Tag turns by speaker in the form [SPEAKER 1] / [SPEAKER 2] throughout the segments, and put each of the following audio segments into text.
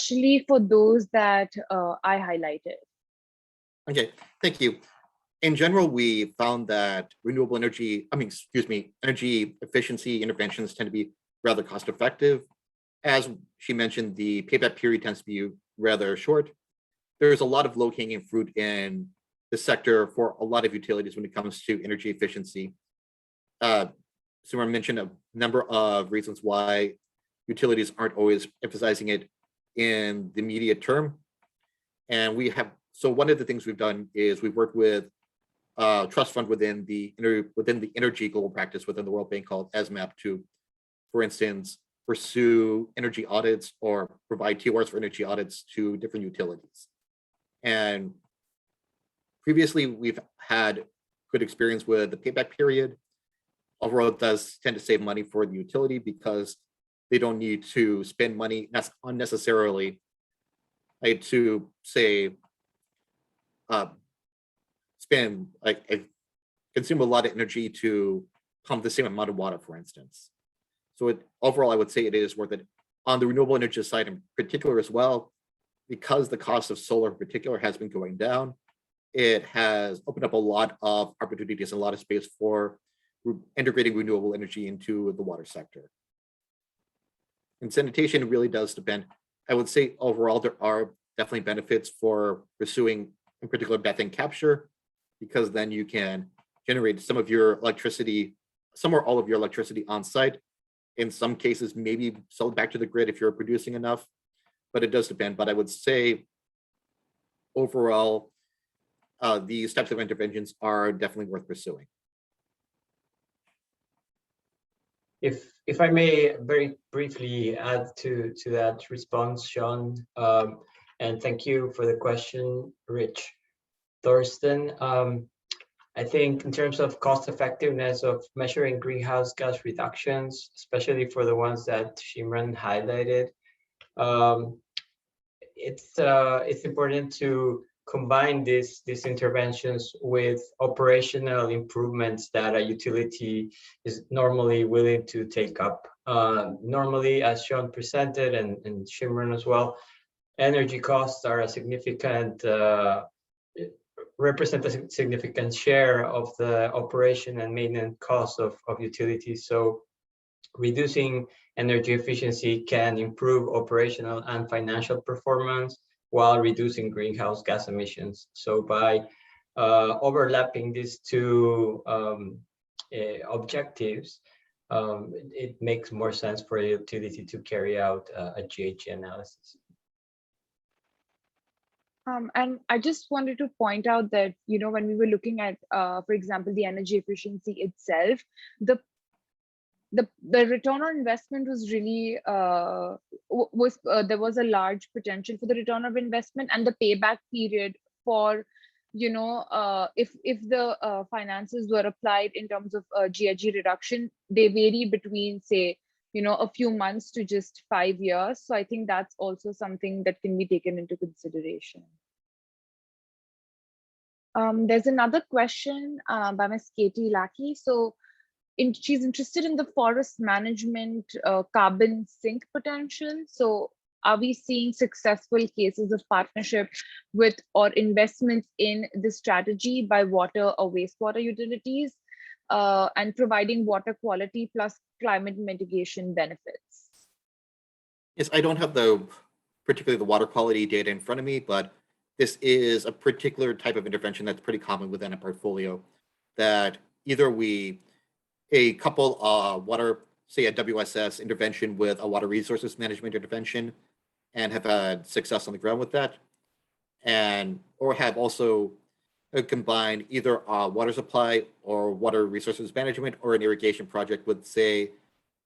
[SPEAKER 1] especially for those that I highlighted.
[SPEAKER 2] Okay, thank you. In general, we found that renewable energy, energy efficiency interventions tend to be rather cost effective. As she mentioned, the payback period tends to be rather short. There's a lot of low-hanging fruit in the sector for a lot of utilities when it comes to energy efficiency. Sumar mentioned a number of reasons why utilities aren't always emphasizing it in the immediate term. And so one of the things we've done is we've worked with a trust fund within the energy global practice within the World Bank called ESMAP to, for instance, pursue energy audits or provide TORs for energy audits to different utilities. And previously, we've had good experience with the payback period. Overall, it does tend to save money for the utility because they don't need to spend money unnecessarily to say consume a lot of energy to pump the same amount of water, for instance. So overall, I would say it is worth it. On the renewable energy side in particular as well, because the cost of solar in particular has been going down, it has opened up a lot of opportunities and a lot of space for integrating renewable energy into the water sector. And sanitation really does depend. I would say overall, there are definitely benefits for pursuing, in particular, methane capture, because then you can generate some of your electricity, some or all of your electricity on site. In some cases, maybe sell it back to the grid if you're producing enough, but it does depend. But I would say overall, these types of interventions are definitely worth pursuing.
[SPEAKER 3] If I may very briefly add to that response, Sean, and thank you for the question, Rich. Thorsten, I think in terms of cost effectiveness of measuring greenhouse gas reductions, especially for the ones that Shimran highlighted, it's important to combine these interventions with operational improvements that a utility is normally willing to take up. Normally, as Sean presented and Shimran as well, energy costs are a significant represent a significant share of the operation and maintenance costs of utilities. So reducing energy efficiency can improve operational and financial performance while reducing greenhouse gas emissions. So by overlapping these two objectives, it makes more sense for a utility to carry out a GHG analysis.
[SPEAKER 1] And I just wanted to point out that, when we were looking at, for example, the energy efficiency itself, the return on investment was really, there was a large potential for the return of investment, and the payback period for, if the finances were applied in terms of GHG reduction, they vary between, say, a few months to just 5 years. So I think that's also something that can be taken into consideration. There's another question by Ms. Katie Lackey. So she's interested in the forest management carbon sink potential. So are we seeing successful cases of partnership with or investments in this strategy by water or wastewater utilities and providing water quality plus climate mitigation benefits?
[SPEAKER 2] Yes, I don't have particularly the water quality data in front of me, but this is a particular type of intervention that's pretty common within a portfolio that either a couple water, say a WSS intervention with a water resources management intervention and have had success on the ground with that, or have also combined either a water supply or water resources management or an irrigation project with, say,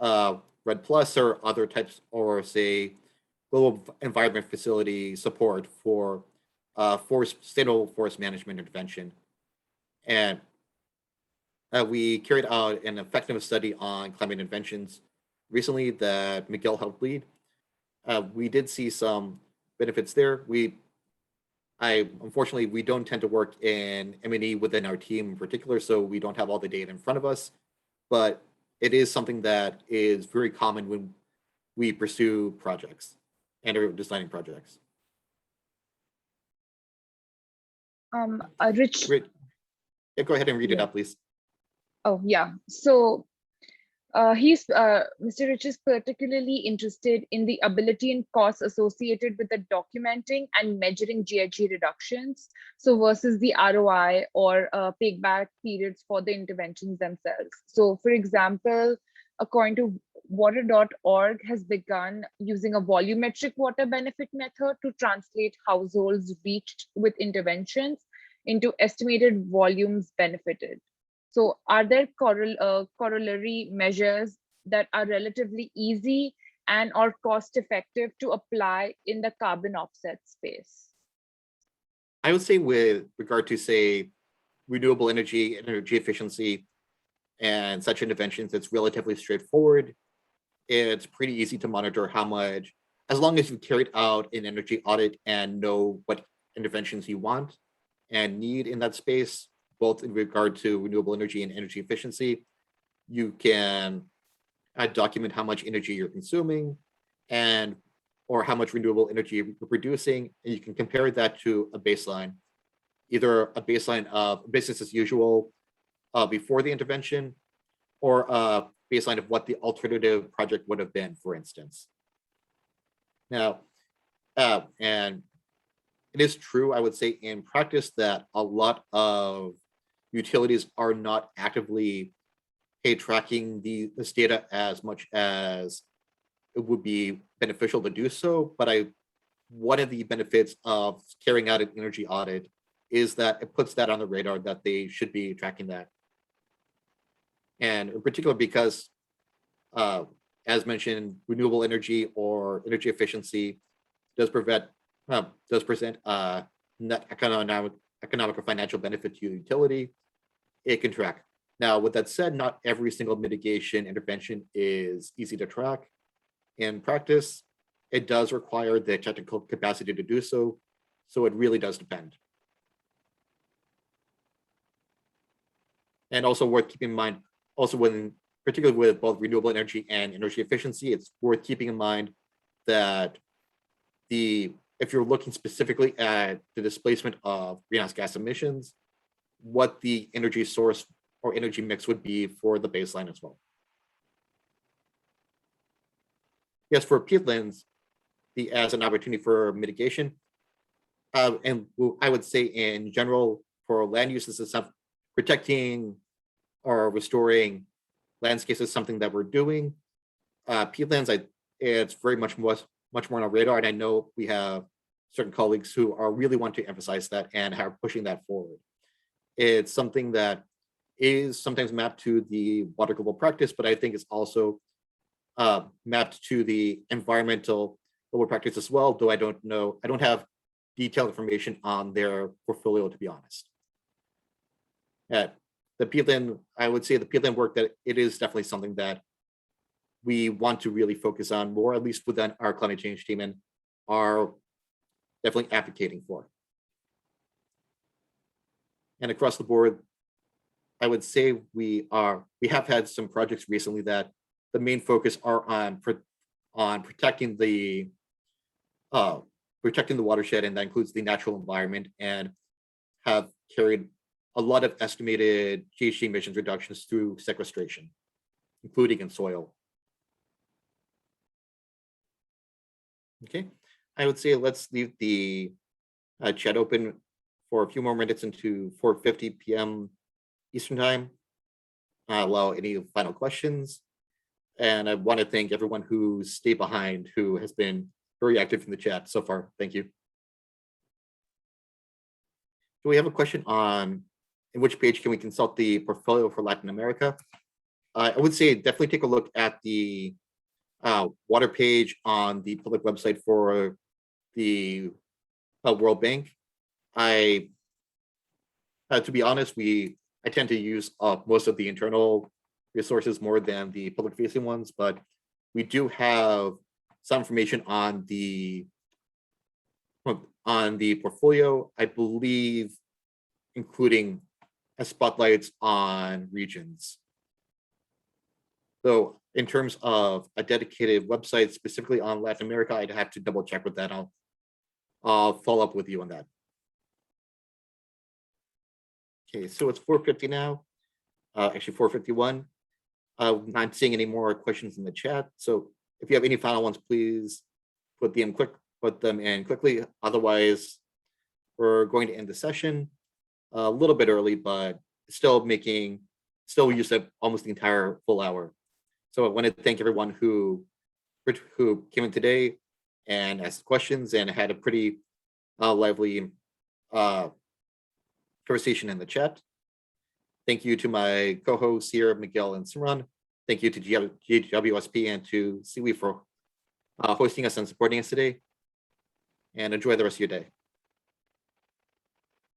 [SPEAKER 2] Red Plus or other types, or say global environment facility support for sustainable forest management intervention. And we carried out an effectiveness study on climate interventions recently that Miguel helped lead. We did see some benefits there. Unfortunately, we don't tend to work in M&E within our team in particular, so we don't have all the data in front of us, but it is something that is very common when we pursue projects. and are designing projects.
[SPEAKER 1] Rich.
[SPEAKER 2] Great. Yeah, go ahead and read it
[SPEAKER 1] Yeah.
[SPEAKER 2] out, please.
[SPEAKER 1] Oh, yeah. So Mr. Rich is particularly interested in the ability and costs associated with the documenting and measuring GHG reductions, so versus the ROI or payback periods for the interventions themselves. So for example, according to water.org has begun using a volumetric water benefit method to translate households reached with interventions into estimated volumes benefited. So are there corollary measures that are relatively easy and or cost effective to apply in the carbon offset space?
[SPEAKER 2] I would say with regard to, say, renewable energy, energy efficiency, and such interventions, it's relatively straightforward. It's pretty easy to monitor how much, as long as you've carried out an energy audit and know what interventions you want and need in that space, both in regard to renewable energy and energy efficiency, you can document how much energy you're consuming and or how much renewable energy you're producing, and you can compare that to a baseline, either a baseline of business as usual before the intervention, or a baseline of what the alternative project would have been, for instance. Now, and it is true, I would say, in practice that a lot of utilities are not actively tracking this data as much as it would be beneficial to do so. But one of the benefits of carrying out an energy audit is that it puts that on the radar that they should be tracking that. And in particular, because as mentioned, renewable energy or energy efficiency does present a net economic or financial benefit to your utility, it can track. Now, with that said, not every single mitigation intervention is easy to track. In practice, it does require the technical capacity to do so. So it really does depend. And also worth keeping in mind, also particularly with both renewable energy and energy efficiency, it's worth keeping in mind that if you're looking specifically at the displacement of greenhouse gas emissions, what the energy source or energy mix would be for the baseline as well. Yes, for peatlands, as an opportunity for mitigation, and I would say in general for land uses, protecting or restoring landscapes is something that we're doing. Peatlands, it's very much more on our radar, and I know we have certain colleagues who really want to emphasize that and are pushing that forward. It's something that is sometimes mapped to the water global practice, but I think it's also mapped to the environmental global practice as well, though I don't have detailed information on their portfolio, to be honest. The peatland, I would say the peatland work, that it is definitely something that we want to really focus on more, at least within our climate change team, and are definitely advocating for. And across the board, I would say we have had some projects recently that the main focus are on protecting the watershed, and that includes the natural environment, and have carried a lot of estimated GHG emissions reductions through sequestration, including in soil. Okay, I would say let's leave the chat open for a few more minutes into 4:50 p.m. Eastern time. Allow any final questions. And I want to thank everyone who stayed behind, who has been very active in the chat so far. Thank you. So we have a question on in which page can we consult the portfolio for Latin America? I would say definitely take a look at the water page on the public website for the World Bank. To be honest, I tend to use most of the internal resources more than the public facing ones, but we do have some information on the portfolio, I believe, including spotlights on regions. So in terms of a dedicated website specifically on Latin America, I'd have to double check with that. I'll follow up with you on that. Okay, so it's 4:50 now. Actually 4:51. I'm not seeing any more questions in the chat. So if you have any final ones, please put them in quickly. Otherwise, we're going to end the session a little bit early, but still use up almost the entire full hour. So I want to thank everyone who came in today and asked questions and had a pretty lively conversation in the chat. Thank you to my co-hosts here, Miguel and Simran. Thank you to GWSP and to Siwi for hosting us and supporting us today. And enjoy the rest of your day.